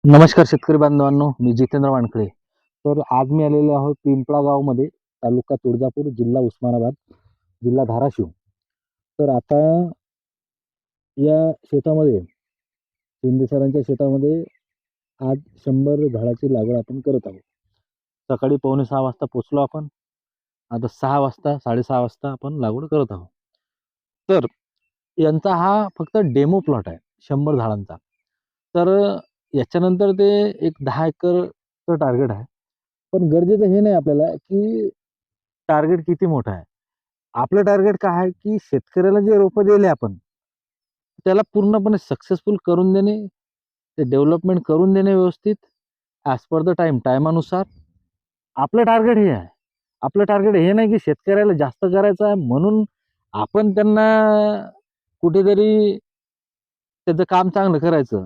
नमस्कार शेतकरी बांधवांनो, मी जितेंद्र वानखळे. तर आज मी आलेलो आहोत पिंपळा गावमध्ये, तालुका तुळजापूर, जिल्हा उस्मानाबाद, जिल्हा धाराशिव. तर आता या शेतामध्ये, शिंदे सरांच्या शेतामध्ये आज 100 झाडाची लागवड आपण करत आहोत. सकाळी 5:45 वाजता पोहोचलो आपण. आता 6 वाजता, 6:30 वाजता आपण लागवड करत आहोत. तर यांचा हा फक्त डेमो प्लॉट आहे 100 झाडांचा. तर याच्यानंतर ते एक 10 एकरचं टार्गेट आहे. पण गरजेचं हे नाही आपल्याला, की टार्गेट किती मोठं आहे. आपलं टार्गेट काय आहे, की शेतकऱ्याला जे रोपं दिले आपण, त्याला पूर्णपणे सक्सेसफुल करून देणे, ते डेव्हलपमेंट करून देणे व्यवस्थित, ॲज पर द टाईमानुसार. आपलं टार्गेट हे आहे. आपलं टार्गेट हे नाही, की शेतकऱ्याला जास्त करायचं आहे म्हणून आपण त्यांना कुठेतरी त्याचं काम चांगलं करायचं